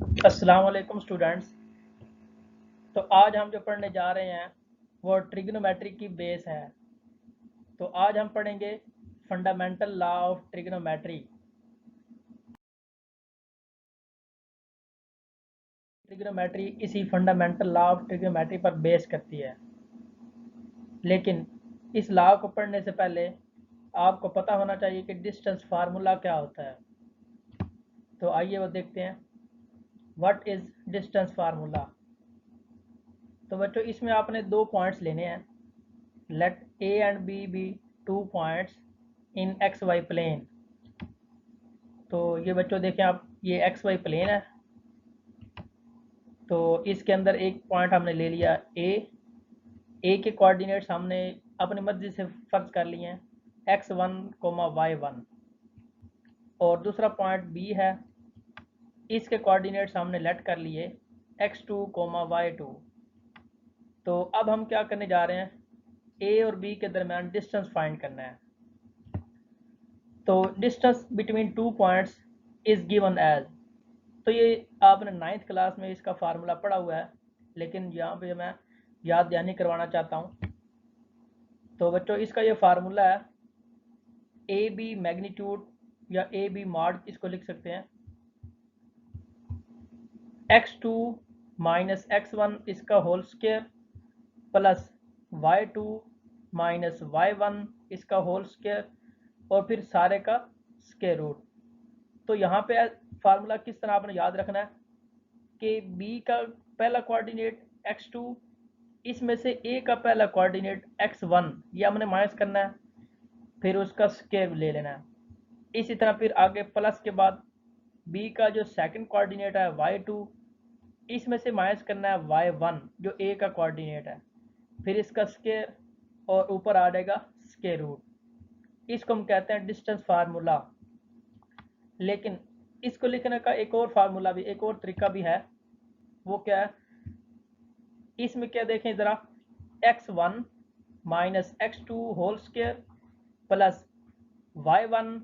अस्सलाम वालेकुम स्टूडेंट्स। तो आज हम जो पढ़ने जा रहे हैं वो ट्रिग्नोमेट्री की बेस है। तो आज हम पढ़ेंगे fundamental law of trigonometry. Trigonometry इसी फंडामेंटल लॉ ऑफ ट्रिग्नोमेट्री पर बेस करती है। लेकिन इस लॉ को पढ़ने से पहले आपको पता होना चाहिए कि डिस्टेंस फार्मूला क्या होता है। तो आइए वो देखते हैं। What is distance formula. तो बच्चों इसमें आपने दो पॉइंट्स लेने हैं। Let A and B two points in X Y plane. तो ये बच्चों देखें आप, ये एक्स वाई प्लेन है। तो इसके अंदर एक पॉइंट हमने ले लिया ए के कोऑर्डिनेट्स हमने अपनी मर्जी से फर्ज कर लिए हैं x1, y1। और दूसरा पॉइंट बी है, इसके कोऑर्डिनेट्स हमने लेट कर लिए x2, y2। तो अब हम क्या करने जा रहे हैं, ए और बी के दरमियान डिस्टेंस फाइंड करना है। तो distance between two points is given as. तो ये आपने 9th क्लास में इसका फार्मूला पढ़ा हुआ है, लेकिन यहाँ पे मैं याद दहानी करवाना चाहता हूँ। तो बच्चों इसका ये फार्मूला है, ए बी मैग्नीट्यूड या ए बी मॉड इसको लिख सकते हैं, x2 माइनस x1 इसका whole square plus y2 minus y1 इसका होल स्क्वायर और फिर सारे का स्क्वायर रूट। तो यहाँ पे फार्मूला किस तरह आपने याद रखना है कि b का पहला कोऑर्डिनेट x2, इसमें से a का पहला कोऑर्डिनेट x1 ये हमने माइनस करना है, फिर उसका स्क्वायर ले लेना है। इसी तरह फिर आगे प्लस के बाद b का जो सेकंड कोऑर्डिनेट है y2, इसमें से माइनस करना है y1 जो a का कोऑर्डिनेट है, फिर इसका स्क्वायर और ऊपर आ जाएगा स्क्वायर रूट। इसको हम कहते हैं डिस्टेंस फार्मूला। लेकिन इसको लिखने का एक और फार्मूला भी, एक और तरीका भी है। वो क्या है, इसमें क्या देखें ज़रा, x1 minus x2 whole square plus y1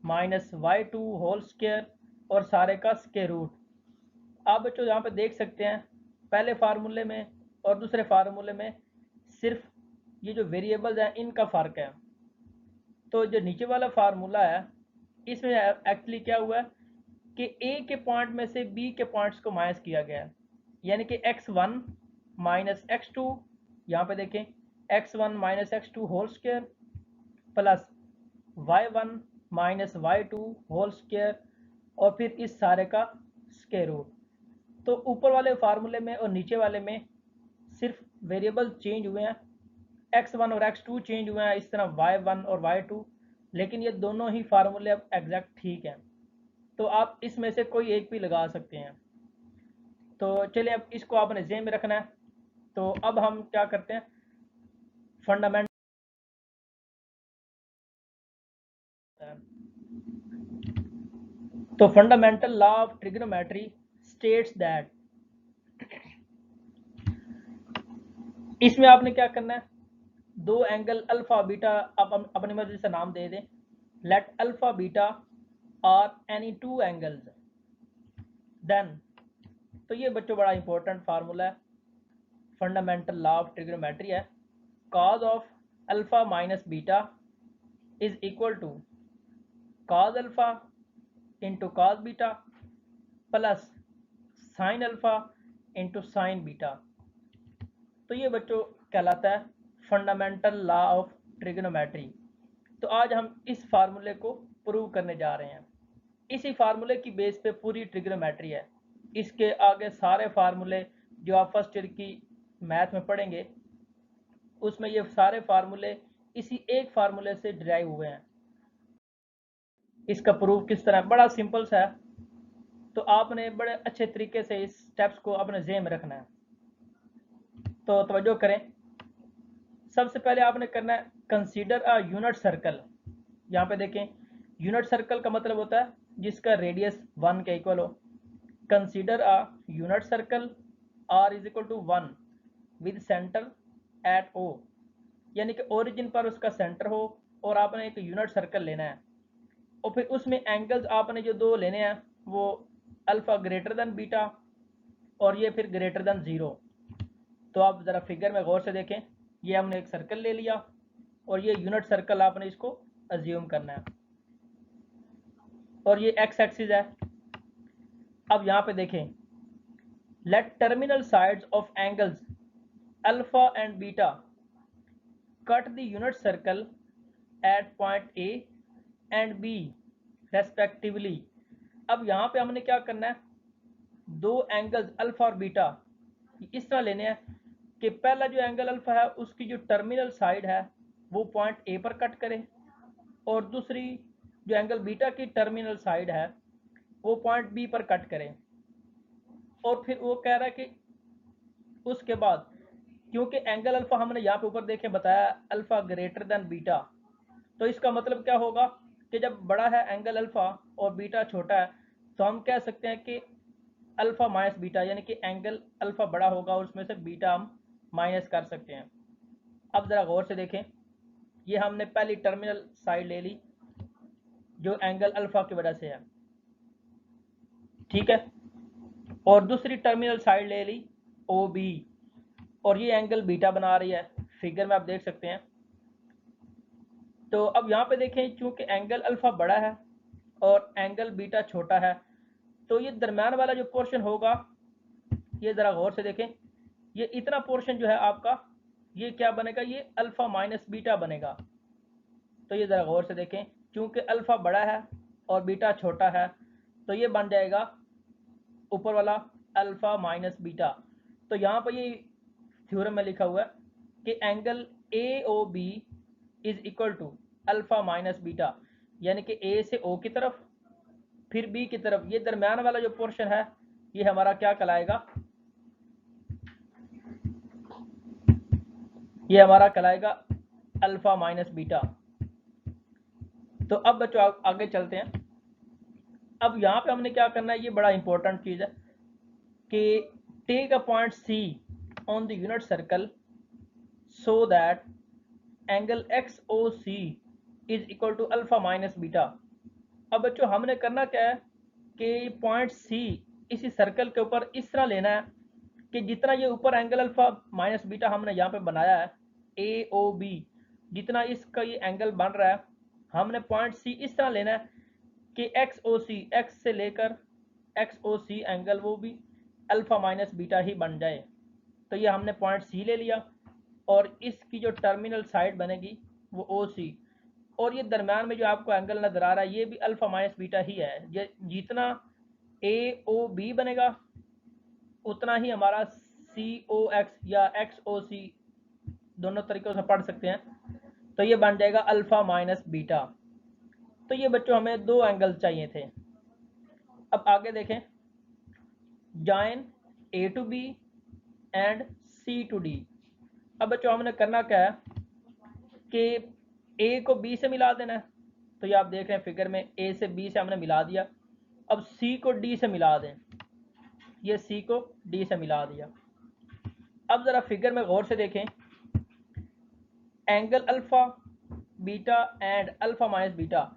minus y2 whole square और सारे का स्क्वायर रूट। आप बच्चों यहाँ पे देख सकते हैं, पहले फार्मूले में और दूसरे फार्मूले में सिर्फ ये जो वेरिएबल्स हैं इनका फ़र्क है। तो जो नीचे वाला फार्मूला है इसमें एक्चुअली क्या हुआ है कि ए के पॉइंट में से बी के पॉइंट्स को माइनस किया गया है, यानी कि x1 माइनस x2, यहाँ पे देखें x1 minus x2 whole square plus y1 minus y2 whole square और फिर इस सारे का स्क्वायर रूट। तो ऊपर वाले फार्मूले में और नीचे वाले में सिर्फ वेरिएबल चेंज हुए हैं, x1 और x2 चेंज हुए हैं, इस तरह y1 और y2, लेकिन ये दोनों ही फार्मूले अब एग्जैक्ट ठीक हैं। तो आप इसमें से कोई एक भी लगा सकते हैं। तो चलिए अब इसको आपने जेब में रखना है। तो अब हम क्या करते हैं, फंडामेंटल। तो fundamental law of trigonometry states that, इसमें आपने क्या करना है, दो एंगल अल्फा बीटा आप अपनी मर्जी से नाम दे दें। Let alpha beta are any two angles, then. तो ये बच्चों बड़ा इंपॉर्टेंट फार्मूला है, फंडामेंटल लॉ ऑफ ट्रिग्नोमेट्री है। Cos of alpha minus beta is equal to cos alpha into cos beta plus sine alpha into sine beta. तो ये बच्चों कहलाता है फंडामेंटल लॉ ऑफ ट्रिग्नोमेट्री। तो आज हम इस फार्मूले को प्रूव करने जा रहे हैं। इसी फार्मूले की बेस पे पूरी ट्रिग्नोमेट्री है। इसके आगे सारे फार्मूले जो आप फर्स्ट ईयर की मैथ में पढ़ेंगे, उसमें ये सारे फार्मूले इसी एक फार्मूले से डिराइव हुए हैं। इसका प्रूफ किस तरह, बड़ा सिंपल सा है। तो आपने बड़े अच्छे तरीके से इस स्टेप्स को अपने जेब में रखना है। तो तवज्जो करें, सबसे पहले आपने करना है कंसीडर अ यूनिट सर्कल। यहाँ पे देखें, यूनिट सर्कल का मतलब होता है जिसका रेडियस 1 के इक्वल हो। Consider a unit circle r is equal to 1 with centre at o, यानी कि ओरिजिन पर उसका सेंटर हो और आपने एक यूनिट सर्कल लेना है और फिर उसमें एंगल्स आपने जो दो लेने हैं वो अल्फा ग्रेटर देन बीटा और ये फिर ग्रेटर देन 0। तो आप ज़रा फिगर में गौर से देखें, ये हमने एक सर्कल ले लिया और ये यूनिट सर्कल आपने इसको अज्यूम करना है और ये एक्स एक्सिस है। अब यहाँ पे देखें, let terminal sides of angles alpha and beta cut the unit circle at point A and B respectively. अब यहाँ पे हमने क्या करना है, दो एंगल्स अल्फा और बीटा इस तरह लेने हैं कि पहला जो एंगल अल्फा है उसकी जो टर्मिनल साइड है वो पॉइंट ए पर कट करे और दूसरी जो एंगल बीटा की टर्मिनल साइड है वो पॉइंट बी पर कट करे। और फिर वो कह रहा है कि उसके बाद क्योंकि एंगल अल्फा हमने यहाँ पे ऊपर देखे बताया अल्फा ग्रेटर देन बीटा, तो इसका मतलब क्या होगा कि जब बड़ा है एंगल अल्फा और बीटा छोटा है तो हम कह सकते हैं कि अल्फा माइनस बीटा, यानी कि एंगल अल्फा बड़ा होगा और उसमें से बीटा हम माइनस कर सकते हैं। अब ज़रा गौर से देखें, ये हमने पहली टर्मिनल साइड ले ली जो एंगल अल्फा की वजह से है, ठीक है, और दूसरी टर्मिनल साइड ले ली ओ बी और ये एंगल बीटा बना रही है, फिगर में आप देख सकते हैं। तो अब यहाँ पे देखें, चूंकि एंगल अल्फा बड़ा है और एंगल बीटा छोटा है तो ये दरम्यान वाला जो पोर्शन होगा, ये ज़रा गौर से देखें, ये इतना पोर्शन जो है आपका ये क्या बनेगा, ये अल्फा माइनस बीटा बनेगा। तो ये ज़रा गौर से देखें, चूंकि अल्फा बड़ा है और बीटा छोटा है तो ये बन जाएगा ऊपर वाला अल्फा माइनस बीटा। तो यहाँ पर ये थ्योरम में लिखा हुआ है कि angle A O B is equal to alpha minus beta, यानी कि ए से ओ की तरफ फिर बी की तरफ, ये दरम्यान वाला जो पोर्शन है ये हमारा क्या कहलाएगा, ये हमारा कहलाएगा अल्फा माइनस बीटा। तो अब बच्चों आगे चलते हैं। अब यहाँ पे हमने क्या करना है, ये बड़ा इंपॉर्टेंट चीज़ है कि take a point C on the unit circle so that angle X O C is equal to alpha minus beta. अब बच्चों हमने करना क्या है कि पॉइंट सी इसी सर्कल के ऊपर इस तरह लेना है कि जितना ये ऊपर एंगल अल्फा माइनस बीटा हमने यहाँ पे बनाया है ए ओ बी, जितना इसका ये एंगल बन रहा है हमने पॉइंट सी इस तरह लेना है कि एक्स ओ सी, एक्स से लेकर एक्स ओ सी एंगल वो भी अल्फा माइनस बीटा ही बन जाए। तो ये हमने पॉइंट सी ले लिया और इसकी जो टर्मिनल साइड बनेगी वो ओ सी, और ये दरम्यान में जो आपको एंगल नजर आ रहा है ये भी अल्फा माइनस बीटा ही है। ये जितना ए ओ बी बनेगा उतना ही हमारा सी ओ एक्स या एक्स ओ सी, दोनों तरीकों से पढ़ सकते हैं, तो ये बन जाएगा अल्फा माइनस बीटा। तो ये बच्चों हमें दो एंगल चाहिए थे। अब आगे देखें, join A to B and C to D. अब बच्चों हमने करना क्या है कि ए को बी से मिला देना है, तो ये आप देख रहे हैं फिगर में ए से बी से हमने मिला दिया। अब सी को डी से मिला दें, ये सी को डी से मिला दिया। अब जरा फिगर में गौर से देखें, angle alpha beta and alpha minus beta,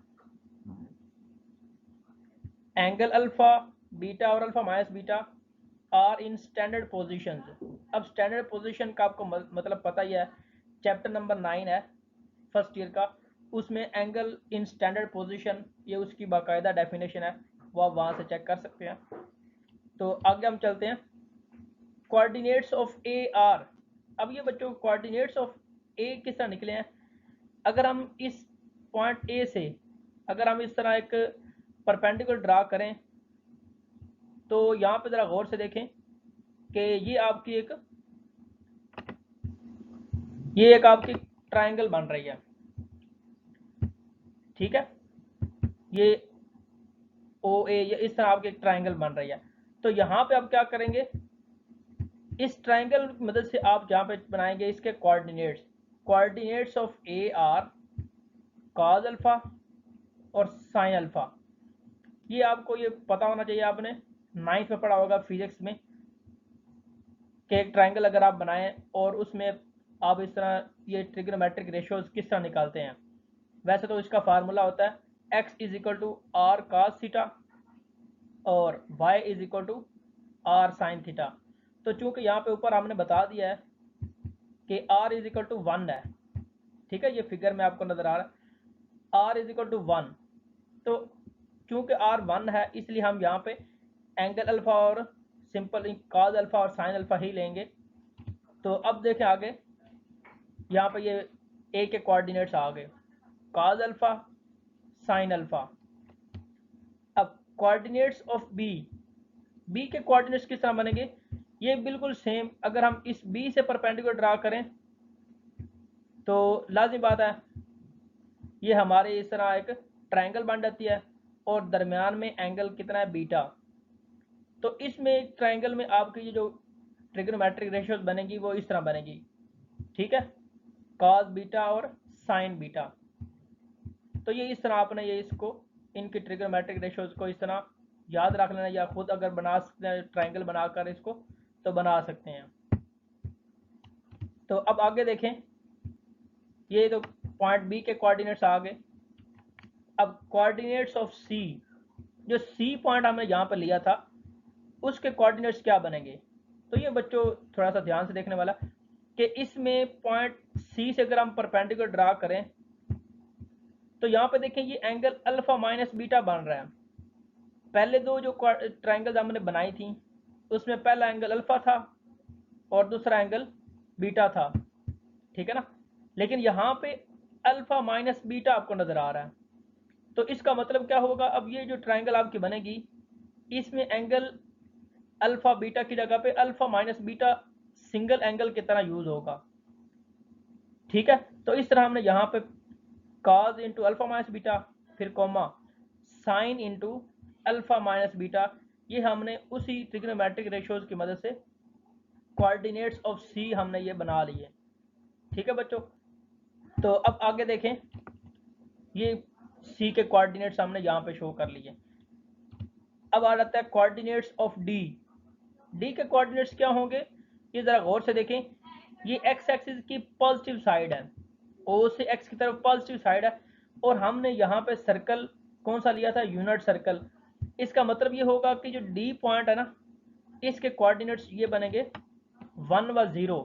angle alpha beta और alpha minus beta are in standard positions. अब स्टैंडर्ड पोजीशन का आपको मतलब पता ही है, चैप्टर नंबर 9 है फर्स्ट ईयर का, उसमें एंगल इन स्टैंडर्ड पोजीशन ये उसकी बाकायदा डेफिनेशन है, वो आप वहाँ से चेक कर सकते हैं। तो आगे हम चलते हैं, कोऑर्डिनेट्स ऑफ ए आर। अब ये बच्चों कोऑर्डिनेट्स ऑफ ए किस तरह निकले हैं, अगर हम इस पॉइंट ए से अगर हम इस तरह एक परपेंडिकुलर ड्रा करें तो यहाँ पे ज़रा गौर से देखें कि ये एक आपकी ट्रायंगल बन रही है, ठीक है, ये ओ ए ये इस तरह आपकी एक ट्रायंगल बन रही है। तो यहाँ पे आप क्या करेंगे, इस ट्रायंगल की मदद से आप जहाँ पे बनाएंगे इसके coordinates of A R cos alpha और साइन अल्फा। ये आपको ये पता होना चाहिए, आपने 9th में पढ़ा होगा फिजिक्स में कि एक ट्रायंगल अगर आप बनाएं और उसमें आप इस तरह ये ट्रिग्नोमेट्रिक रेशियोज किस तरह निकालते हैं। वैसे तो इसका फार्मूला होता है x is equal to r cos theta और y is equal to r sine theta. तो चूंकि यहाँ पे ऊपर हमने बता दिया है कि r इज इक्वल टू 1 है, ठीक है, ये फिगर में आपको नजर आ रहा है r इज इक्वल टू 1। तो चूंकि r 1 है इसलिए हम यहाँ पे एंगल अल्फा और सिंपल कॉस अल्फा और साइन अल्फा ही लेंगे। तो अब देखें आगे, यहाँ पे ये a के कोऑर्डिनेट्स आ गए, कॉस अल्फा साइन अल्फा। अब कोऑर्डिनेट्स ऑफ b के कोऑर्डिनेट्स किस तरह बनेंगे, ये बिल्कुल सेम। अगर हम इस b से परपेंडिकुलर ड्रा करें तो लाजिम बात है ये हमारे इस तरह एक ट्रायंगल बन जाती है और दरमियान में एंगल कितना है, बीटा। तो इसमें ट्रायंगल में आपकी ये जो ट्रिग्नोमेट्रिक रेशियोज बनेगी वो इस तरह बनेगी, ठीक है, कॉस बीटा और साइन बीटा। तो ये इस तरह आपने ये इसको इनकी ट्रिग्नोमेट्रिक रेशियोज को इस तरह याद रख लेना, या खुद अगर बना सकते हैं ट्रायंगल बनाकर इसको तो बना सकते हैं। तो अब आगे देखें, ये तो पॉइंट बी के कोऑर्डिनेट्स आ गए। अब कोऑर्डिनेट्स ऑफ सी, जो सी पॉइंट हमने यहाँ पर लिया था उसके कोऑर्डिनेट्स क्या बनेंगे। तो ये बच्चों थोड़ा सा ध्यान से देखने वाला कि इसमें पॉइंट सी से अगर हम परपेंडिकुलर ड्रा करें तो यहाँ पे देखें ये एंगल अल्फा माइनस बीटा बन रहा है। पहले दो जो ट्रायंगल्स हमने बनाई थी उसमें पहला एंगल अल्फा था और दूसरा एंगल बीटा था, ठीक है ना। लेकिन यहाँ पे अल्फा माइनस बीटा आपको नजर आ रहा है। तो इसका मतलब क्या होगा, अब ये जो ट्रायंगल आपकी बनेगी इसमें एंगल अल्फा बीटा की जगह पे alpha minus beta single angle की तरह यूज होगा, ठीक है। तो इस तरह हमने यहाँ पे cos into alpha minus beta, फिर comma sine into alpha minus beta, ये हमने उसी ट्रिग्नोमेट्रिक रेशियोज की मदद से कोऑर्डिनेट्स ऑफ सी हमने ये बना लिए, ठीक है बच्चों। तो अब आगे देखें, ये सी के कोऑर्डिनेट्स हमने यहाँ पे शो कर लिए। अब आ जाता है कोऑर्डिनेट्स ऑफ डी। डी के कोऑर्डिनेट्स क्या होंगे, ये जरा गौर से देखें। ये एक्स एक्सिस की पॉजिटिव साइड है, ओ से एक्स की तरफ पॉजिटिव साइड है, और हमने यहाँ पे सर्कल कौन सा लिया था, यूनिट सर्कल। इसका मतलब ये होगा कि जो डी पॉइंट है ना इसके कोऑर्डिनेट्स ये बनेंगे 1 व 0,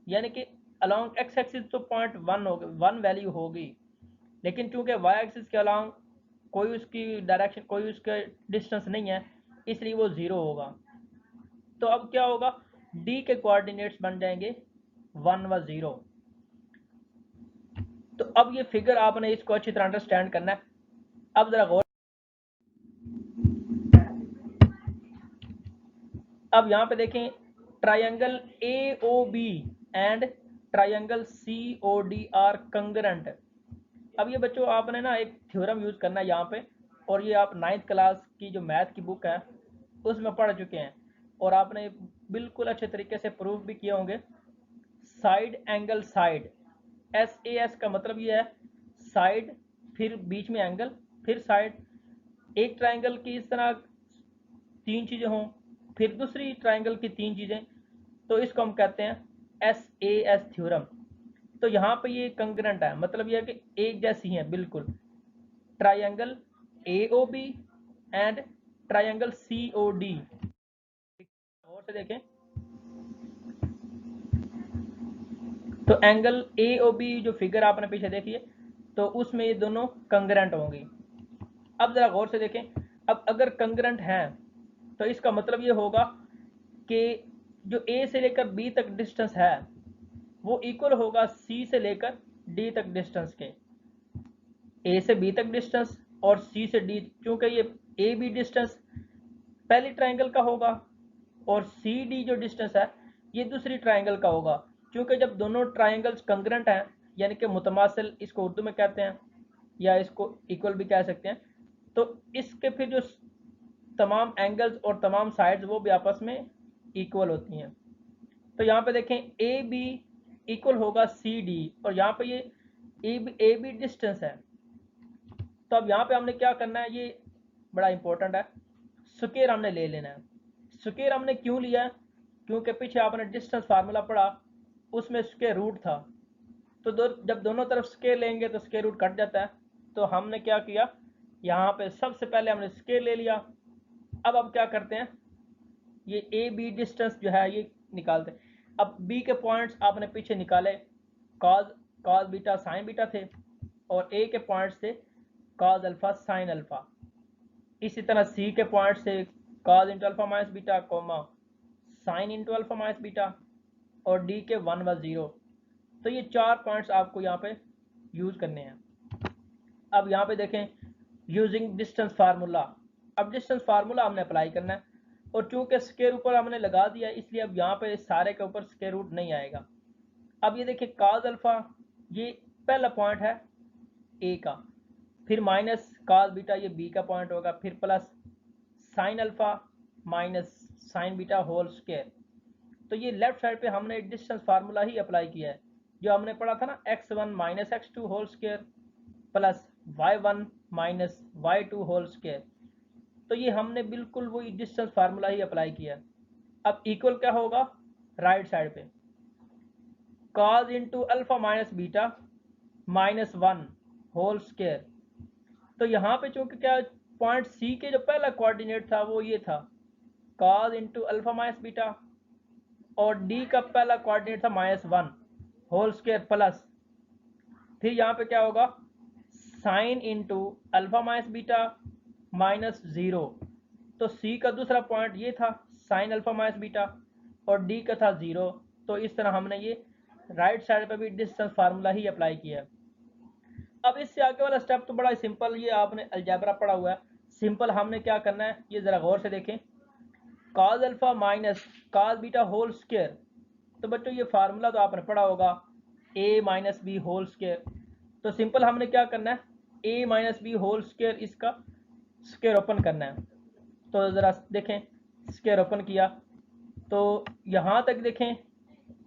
यानी कि अलोंग एक्स एक्सिस तो पॉइंट 1 होगी, 1 वैल्यू होगी, लेकिन चूंकि वाई एक्सिस के अलोंग कोई उसकी डायरेक्शन, कोई उसका डिस्टेंस नहीं है, इसलिए वो 0 होगा। तो अब क्या होगा, डी के कोऑर्डिनेट्स बन जाएंगे 1 व 0। तो अब ये फिगर आपने इसको अच्छी तरह अंडरस्टैंड करना है। अब जरा गौर, अब यहाँ पे देखें triangle A O B and triangle C O D are congruent. अब ये बच्चों आपने ना एक थ्योरम यूज करना है यहाँ पे, और ये आप 9th क्लास की जो मैथ की बुक है उसमें पढ़ चुके हैं, और आपने बिल्कुल अच्छे तरीके से प्रूफ भी किए होंगे। Side angle side, S A S का मतलब ये है साइड, फिर बीच में एंगल, फिर साइड। एक ट्रायंगल की इस तरह 3 चीजें हों, फिर दूसरी ट्रायंगल की 3 चीजें, तो इसको हम कहते हैं एस ए एस थ्योरम। तो यहाँ पे ये कंग्रेंट है, मतलब ये है कि एक जैसी है बिल्कुल, triangle A O B and triangle C O D. और से देखें तो एंगल ए ओ बी जो फिगर आपने पीछे देखी है तो उसमें ये दोनों कंग्रेंट होंगी। अब जरा गौर से देखें, अब अगर कंग्रेंट हैं तो इसका मतलब ये होगा कि जो ए से लेकर बी तक डिस्टेंस है वो इक्वल होगा सी से लेकर डी तक डिस्टेंस के। ए से बी तक डिस्टेंस और सी से डी, चूंकि ये ए बी डिस्टेंस पहली ट्रायंगल का होगा और सी डी जो डिस्टेंस है ये दूसरी ट्रायंगल का होगा। क्योंकि जब दोनों ट्रायंगल्स कंग्रेंट हैं, यानी कि मुतमासिल इसको उर्दू में कहते हैं या इसको इक्वल भी कह सकते हैं, तो इसके फिर जो तमाम एंगल्स और तमाम साइड्स वो भी आपस में इक्वल होती हैं। तो यहाँ पे देखें ए बी इक्वल होगा सी डी, और यहाँ पे ये ए बी डिस्टेंस है। तो अब यहाँ पे हमने क्या करना है, ये बड़ा इंपॉर्टेंट है, स्क्वायर हमने ले लेना है। स्क्वायर हमने क्यों लिया है, क्योंकि पीछे आपने डिस्टेंस फार्मूला पढ़ा उसमें स्क्वायर रूट था। तो जब दोनों तरफ स्क्वायर लेंगे तो स्क्वायर रूट कट जाता है। तो हमने क्या किया, यहाँ पे सबसे पहले हमने स्क्वायर ले लिया, अब क्या करते हैं, ये ए बी डिस्टेंस जो है ये निकालते हैं। अब बी के पॉइंट्स आपने पीछे निकाले, cause cos beta sine beta थे, और ए के पॉइंट्स थे कॉज अल्फा साइन अल्फा। इसी तरह सी के पॉइंट से cause into alpha minus beta coma sign into alpha minus beta, और डी के 1 व 0। तो ये 4 पॉइंट्स आपको यहाँ पे यूज करने हैं। अब यहाँ पे देखें यूजिंग डिस्टेंस फार्मूला, अब डिस्टेंस फार्मूला हमने अप्लाई करना है, और चूंकि स्क्वायर ऊपर हमने लगा दिया इसलिए अब यहाँ पे सारे के ऊपर स्क्वायर रूट नहीं आएगा। अब ये देखिए कॉज अल्फा, ये पहला पॉइंट है ए का, फिर माइनस कॉस बीटा ये बी का पॉइंट होगा, फिर plus sine alpha minus sine beta whole square. तो ये लेफ्ट साइड पे हमने डिस्टेंस फार्मूला ही अप्लाई किया है, जो हमने पढ़ा था ना x1 minus x2 whole square plus y1 minus y2 whole square. तो ये हमने बिल्कुल वही डिस्टेंस फार्मूला ही अप्लाई किया। अब इक्वल क्या होगा राइट साइड पे, cos into alpha minus beta minus 1 whole square. तो यहाँ पे चूंकि क्या पॉइंट सी के जो पहला कोऑर्डिनेट था वो ये था cos into alpha minus beta, और डी का पहला कोऑर्डिनेट था -1 होल स्क्वायर प्लस, फिर यहाँ पे क्या होगा sign into alpha minus beta -0। तो सी का दूसरा पॉइंट ये था साइन अल्फा माइनस बीटा, और डी का था 0। तो इस तरह हमने ये राइट साइड पे भी डिस्टेंस फार्मूला ही अप्लाई किया है। अब इससे आगे वाला स्टेप तो बड़ा सिंपल, ये आपने अलजेब्रा पढ़ा हुआ है। सिंपल हमने क्या करना है ये जरा गौर से देखें, cos alpha minus cos beta whole square. तो बच्चों ये फार्मूला तो आपने पढ़ा होगा a minus B whole square. तो सिंपल हमने क्या करना है a minus B whole square इसका स्क्वायर ओपन करना है। तो ज़रा देखें स्क्वायर ओपन किया तो यहाँ तक देखें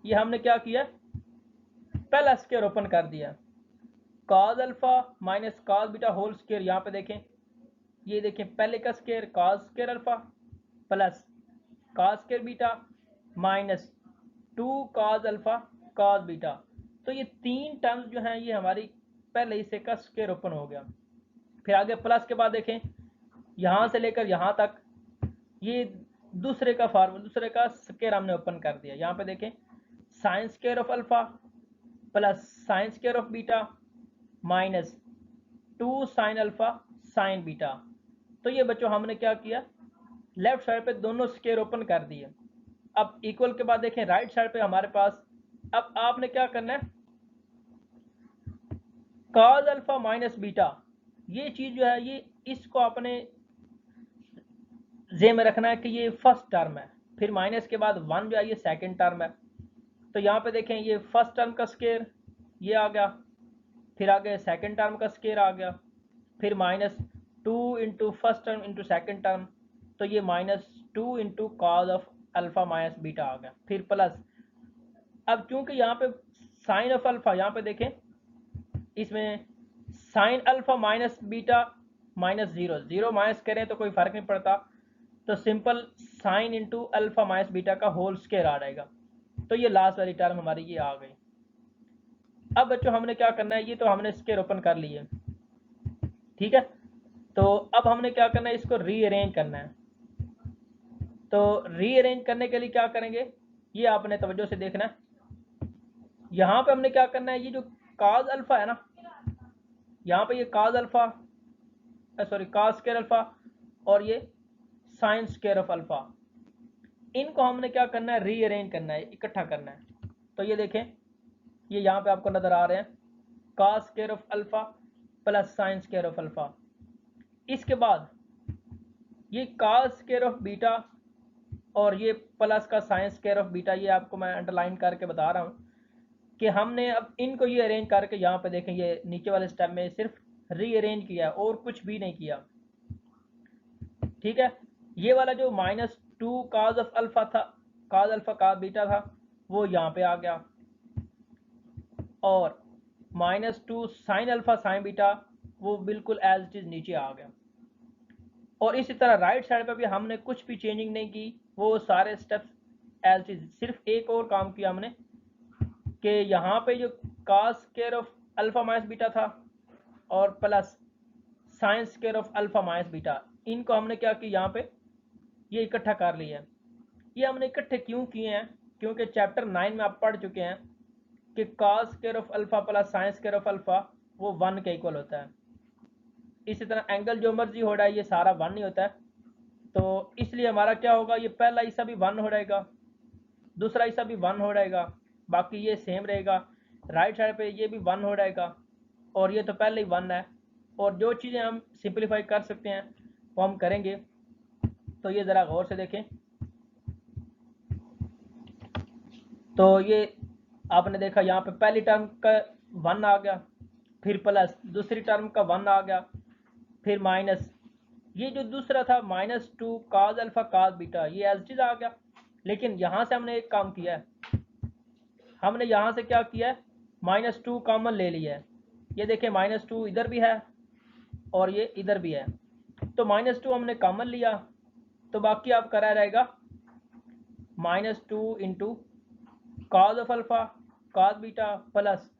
ये हमने क्या किया पहला स्क्वायर ओपन कर दिया, cos alpha minus cos beta whole square. यहाँ पे देखें ये देखें पहले का square cos square alpha plus cos square beta minus 2 cos alpha cos beta. तो ये तीन टर्म्स जो हैं ये हमारी पहले हिस्से का स्क्वायर ओपन हो गया। फिर आगे प्लस के बाद देखें यहाँ से लेकर यहाँ तक ये दूसरे का स्क्वायर हमने ओपन कर दिया। यहाँ पे देखें sine square of alpha plus sine square of beta minus 2 sign alpha sine beta. तो ये बच्चों हमने क्या किया लेफ्ट साइड पे दोनों स्क्वायर ओपन कर दिए। अब इक्वल के बाद देखें राइट साइड पे हमारे पास, अब आपने क्या करना है cos अल्फा माइनस बीटा, ये चीज जो है ये इसको आपने जे में रखना है कि ये फर्स्ट टर्म है, फिर माइनस के बाद 1 जो है ये सेकंड टर्म है। तो यहाँ पे देखें ये फर्स्ट टर्म का स्क्वायर ये आ गया, फिर आगे सेकंड टर्म का स्क्वायर आ गया, फिर -2 into first term into second term. तो ये -2 into cos of alpha minus beta आ गया, फिर प्लस। अब चूंकि यहाँ पे साइन ऑफ अल्फा, यहाँ पे देखें इसमें sign alpha minus beta -0, 0 minus करें तो कोई फर्क नहीं पड़ता, तो simple sign into alpha minus beta का होल स्क्वायर आ जाएगा। तो ये लास्ट वाली टर्म हमारी ये आ गई। अब बच्चों हमने क्या करना है, ये तो हमने स्क्वायर ओपन कर लिए, ठीक है। तो अब हमने क्या करना है इसको रीअरेंज करना है। तो रीअरेंज करने के लिए क्या करेंगे ये आपने तवज्जो से देखना है। यहाँ पे हमने क्या करना है ये जो cos अल्फा है ना, यहाँ पे ये cos alpha cos square alpha और ये साइन स्क्वायर ऑफ अल्फा, इनको हमने क्या करना है रीअरेंज करना है, इकट्ठा करना है। तो ये देखें ये यहाँ पे आपको नजर आ रहे हैं cos square of alpha plus sine square of alpha. इसके बाद ये cos स्क्वायर ऑफ बीटा और ये प्लस का साइन स्क्वायर ऑफ बीटा, ये आपको मैं अंडरलाइन करके बता रहा हूँ कि हमने अब इनको ये अरेंज करके यहाँ पे देखें ये नीचे वाले स्टेप में सिर्फ रीअरेंज किया और कुछ भी नहीं किया, ठीक है। ये वाला जो -2 cos ऑफ अल्फा था, cos अल्फा cos बीटा था, वो यहाँ पे आ गया, और -2 साइन अल्फा साइन बीटा वो बिल्कुल एज इट इज नीचे आ गया। और इसी तरह राइट साइड पे भी हमने कुछ भी चेंजिंग नहीं की, वो सारे स्टेप्स एज इट इज। सिर्फ एक और काम किया हमने कि यहाँ पे जो cos square of alpha minus beta था और plus sine square of alpha minus beta, इनको हमने क्या किया यहाँ पे ये इकट्ठा कर लिया। ये हमने इकट्ठे क्यों किए हैं, क्योंकि चैप्टर 9 में आप पढ़ चुके हैं कि cos square of alpha plus sine square of alpha वो 1 के इक्वल होता है। इसी तरह एंगल जो मर्जी हो रहा है ये सारा 1 ही होता है। तो इसलिए हमारा क्या होगा, ये पहला हिस्सा भी 1 हो जाएगा, दूसरा हिस्सा भी 1 हो जाएगा, बाकी ये सेम रहेगा। राइट साइड पे ये भी 1 हो जाएगा, और ये तो पहले ही 1 है। और जो चीज़ें हम सिंप्लीफाई कर सकते हैं वो हम करेंगे। तो ये ज़रा गौर से देखें। तो ये आपने देखा यहाँ पे पहली टर्म का 1 आ गया, फिर प्लस दूसरी टर्म का 1 आ गया, फिर माइनस ये जो दूसरा था -2 cos अल्फा cos बीटा, ये एज इट इज आ गया। लेकिन यहाँ से हमने एक काम किया है, हमने यहाँ से क्या किया है, -2 कॉमन ले लिया है। ये देखें -2 इधर भी है और ये इधर भी है, तो -2 हमने कॉमन लिया, तो बाकी आपका रह जाएगा -2 into cos of alpha cos beta plus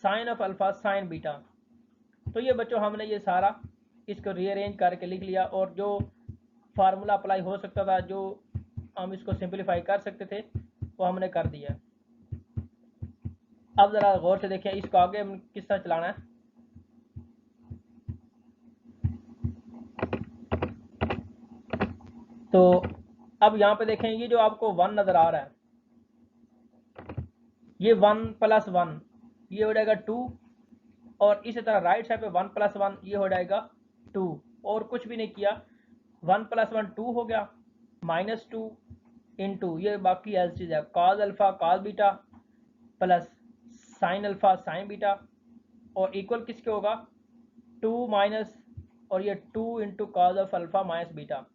sign of alpha sine beta. तो ये बच्चों हमने ये सारा इसको रीअरेंज करके लिख लिया, और जो फार्मूला अप्लाई हो सकता था, जो हम इसको सिंप्लीफाई कर सकते थे, वो हमने कर दिया। अब ज़रा गौर से देखें इसको आगे हम किस तरह चलाना है। तो अब यहाँ पे देखें, ये जो आपको 1 नज़र आ रहा है, ये 1 + 1 ये हो जाएगा 2, और इसी तरह राइट साइड पे 1 + 1 ये हो जाएगा 2, और कुछ भी नहीं किया। 1 + 1 2 हो गया, -2 इंटू ये बाकी एज चीज़ है cos alpha cos beta plus sine alpha sine beta, और इक्वल किसके होगा 2 माइनस, और ये 2 into cos of alpha minus beta.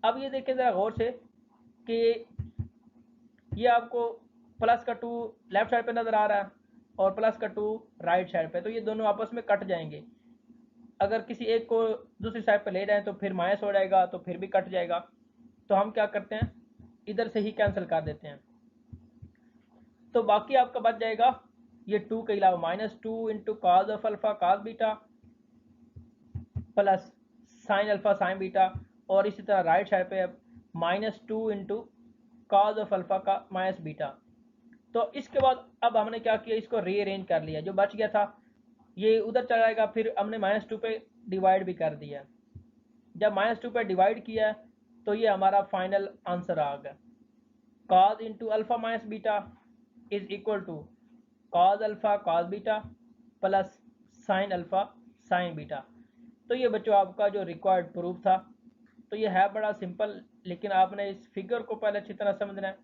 अब ये देखें ज़रा गौर से कि ये आपको प्लस का 2 लेफ्ट साइड पे नज़र आ रहा है और प्लस का 2 राइट साइड पे, तो ये दोनों आपस में कट जाएंगे। अगर किसी एक को दूसरी साइड पे ले जाएं तो फिर माइनस हो जाएगा, तो फिर भी कट जाएगा। तो हम क्या करते हैं, इधर से ही कैंसिल कर देते हैं। तो बाकी आपका बच जाएगा ये 2 के अलावा -2 into cos of alpha cos beta plus sine alpha sine beta, और इसी तरह राइट साइड पे -2 इंटू कॉज ऑफ अल्फा का माइनस बीटा। तो इसके बाद अब हमने क्या किया, इसको रीअरेंज कर लिया, जो बच गया था ये उधर चला जाएगा, फिर हमने -2 पे डिवाइड भी कर दिया। जब -2 पे डिवाइड किया तो ये हमारा फाइनल आंसर आ गया, cos into alpha minus beta is equal to cos alpha cos beta plus sine alpha sine beta. तो ये बच्चों आपका जो रिक्वायर्ड प्रूफ था। तो ये है बड़ा सिंपल, लेकिन आपने इस फिगर को पहले अच्छी तरह समझना है।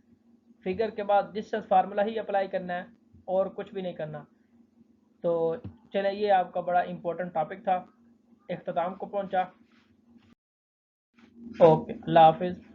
फिगर के बाद डिस्टेंस फार्मूला ही अप्लाई करना है और कुछ भी नहीं करना। तो चलिए, ये आपका बड़ा इम्पोर्टेंट टॉपिक था, इख्तिताम को पहुंचा। ओके, अल्लाह हाफिज़।